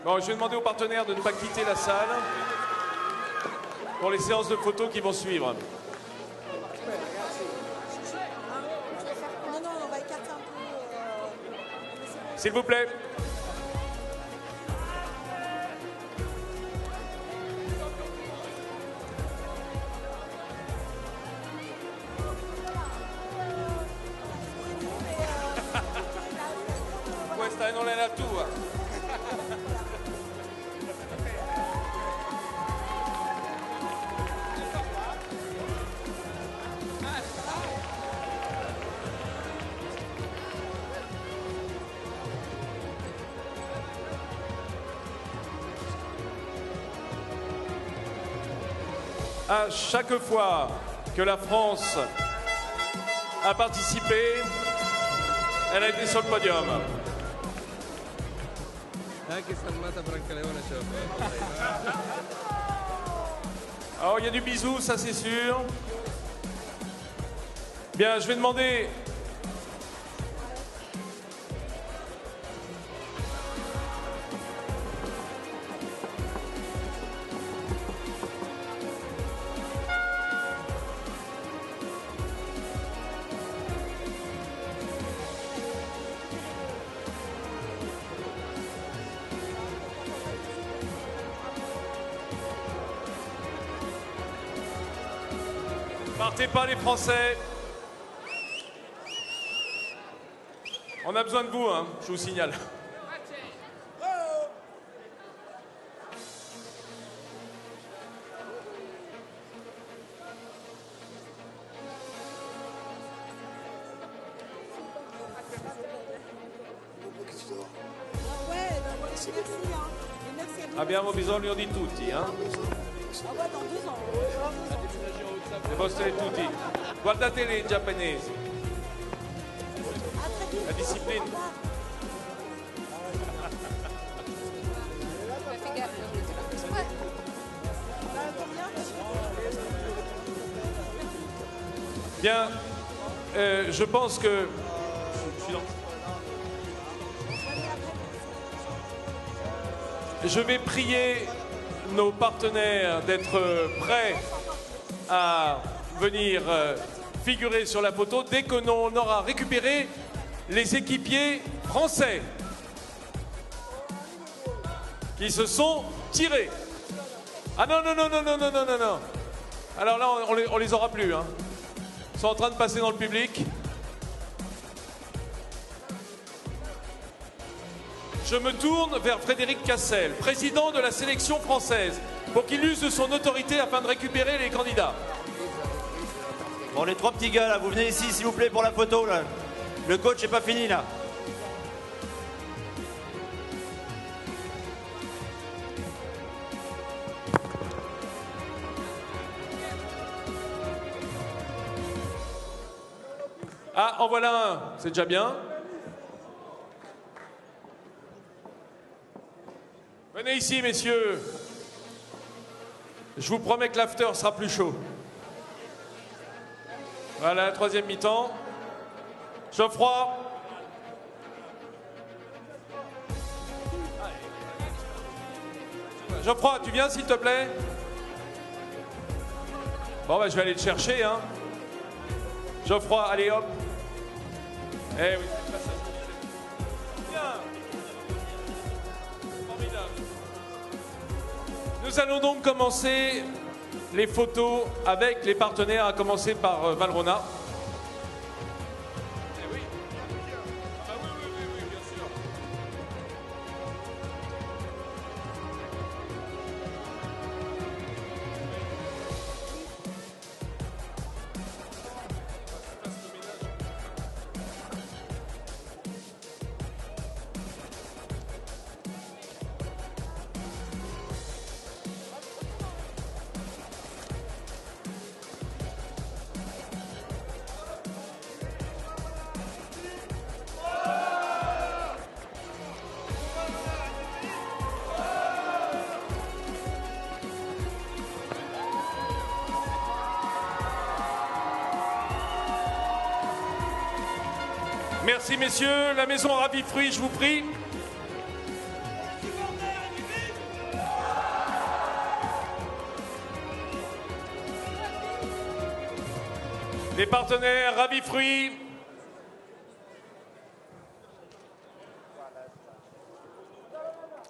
Bon, je vais demander aux partenaires de ne pas quitter la salle pour les séances de photos qui vont suivre. S'il vous plaît. Questa non è la tua. À chaque fois que la France a participé, elle a été sur le podium. Alors il y a du bisou, ça c'est sûr. Bien, je vais demander... Partez pas les Français. On a besoin de vous, hein, je vous signale. Abbiamo bisogno di tutti, eh? Le vostre tutti. Guardate i giapponesi. La disciplina. Bien, je pense que... Je vais prier nos partenaires d'être prêts à venir figurer sur la photo dès que l'on aura récupéré les équipiers français qui se sont tirés. Ah non, non, non, non, non, non, non, non, non. Alors là, on les aura plus, hein. Ils sont en train de passer dans le public. Je me tourne vers Frédéric Cassel, président de la sélection française, pour qu'il use de son autorité afin de récupérer les candidats. Bon, les trois petits gars, là, vous venez ici, s'il vous plaît, pour la photo, là. Le coach n'est pas fini, là. Ah, en voilà un, c'est déjà bien. Venez ici, messieurs. Je vous promets que l'after sera plus chaud. Voilà, troisième mi-temps. Geoffroy. Geoffroy, tu viens s'il te plaît? Bon, bah, je vais aller te chercher, hein. Geoffroy, allez hop. Eh oui, bien. Formidable. Nous allons donc commencer les photos avec les partenaires, à commencer par Valrhona. Eh oui. Ah bah oui, bien sûr. Merci messieurs, la maison Ravi Fruits, je vous prie. Les partenaires Ravi Fruits.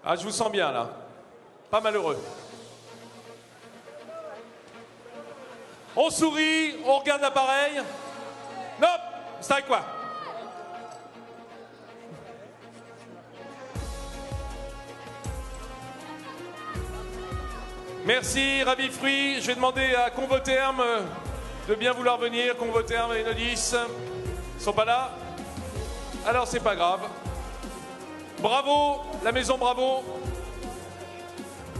Ah, je vous sens bien là. Pas malheureux. On sourit, on regarde l'appareil. Non, c'est avec quoi? Merci, Ravi Fruits. Je vais demander à Convotherm de bien vouloir venir. Convotherm et Nodis ne sont pas là. Alors, c'est pas grave. Bravo, la maison Bravo.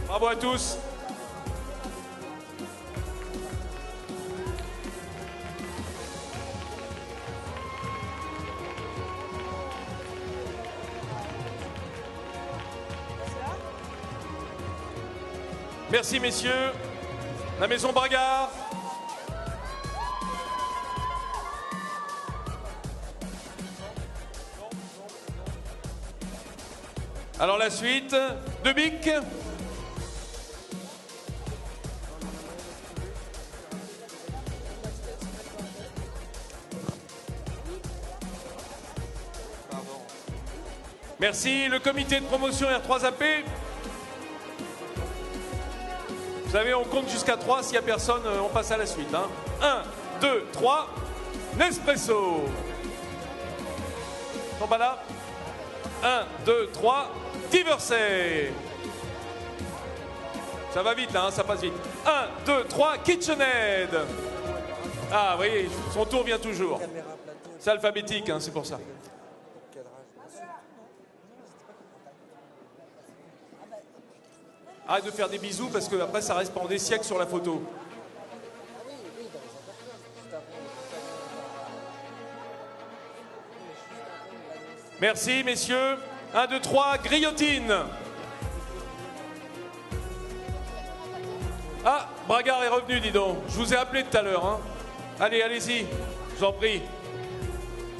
Bravo à tous. Merci messieurs. La maison Bragard. Alors la suite, de Bic. Merci, le comité de promotion R3AP. Vous savez, on compte jusqu'à 3, s'il n'y a personne, on passe à la suite. Hein. 1, 2, 3, Nespresso. Ils sont pas là? 1, 2, 3, Diversey. Ça va vite là, hein, ça passe vite. 1, 2, 3, KitchenAid. Ah, vous voyez, son tour vient toujours. C'est alphabétique, hein, c'est pour ça. Arrête de faire des bisous parce que après ça reste pendant des siècles sur la photo. Merci, messieurs. 1, 2, 3, grillotine. Ah, Bragard est revenu, dis donc. Je vous ai appelé tout à l'heure. Hein. Allez, allez-y, je vous en prie.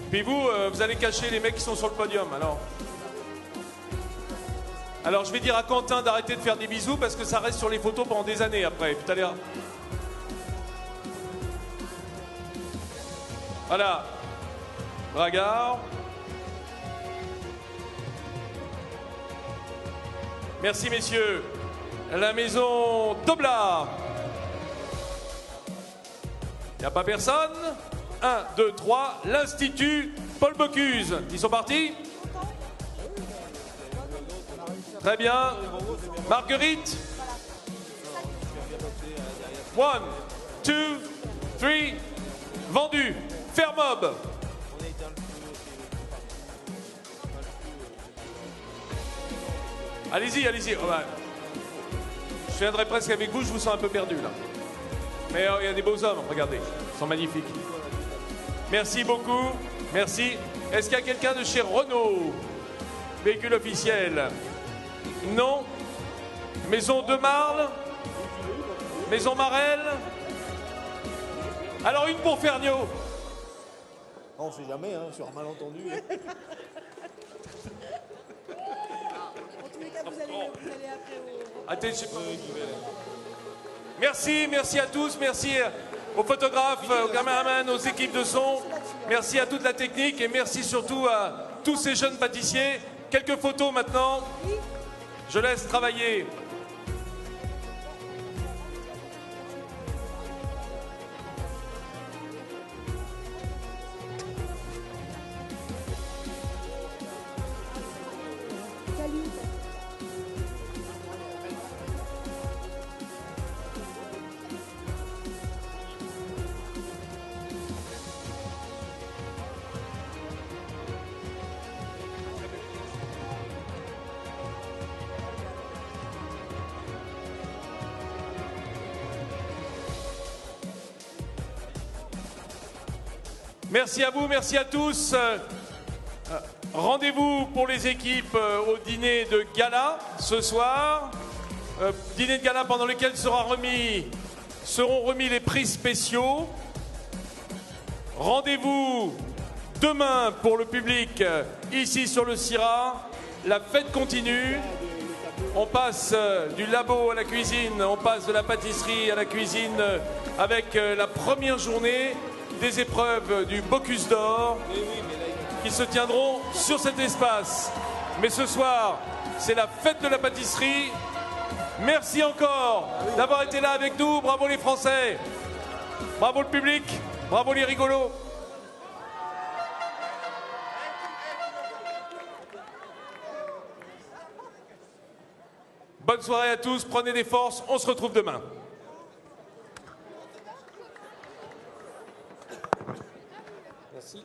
Puis vous, vous allez cacher les mecs qui sont sur le podium, alors. Alors, je vais dire à Quentin d'arrêter de faire des bisous parce que ça reste sur les photos pendant des années après. Tout à l'heure. Voilà. Bragard. Merci, messieurs. La maison Dobla. Il n'y a pas personne. 1, 2, 3. L'Institut Paul Bocuse. Ils sont partis? Très bien. Marguerite. 1, 2, 3. Vendu. Fermob. Allez-y, allez-y. Oh, bah. Je viendrai presque avec vous, je vous sens un peu perdu là. Mais il y a des beaux hommes, regardez. Ils sont magnifiques. Merci beaucoup. Merci. Est-ce qu'il y a quelqu'un de chez Renault? Véhicule officiel? Non. Maison de Marle? Maison Marel? Alors une pour Ferniaud. On ne sait jamais, hein, sur un malentendu. Attends, je sais pas. Merci, merci à tous, merci aux photographes, aux caméramans, aux équipes de son, merci à toute la technique et merci surtout à tous ces jeunes pâtissiers. Quelques photos maintenant. Je laisse travailler. Merci à vous, merci à tous. Rendez-vous pour les équipes au dîner de gala ce soir. Dîner de gala pendant lequel seront remis les prix spéciaux. Rendez-vous demain pour le public ici sur le CIRA. La fête continue. On passe du labo à la cuisine, on passe de la pâtisserie à la cuisine avec la première journée des épreuves du Bocuse d'Or qui se tiendront sur cet espace. Mais ce soir, c'est la fête de la pâtisserie. Merci encore d'avoir été là avec nous. Bravo les Français. Bravo le public. Bravo les rigolos. Bonne soirée à tous. Prenez des forces. On se retrouve demain. Merci.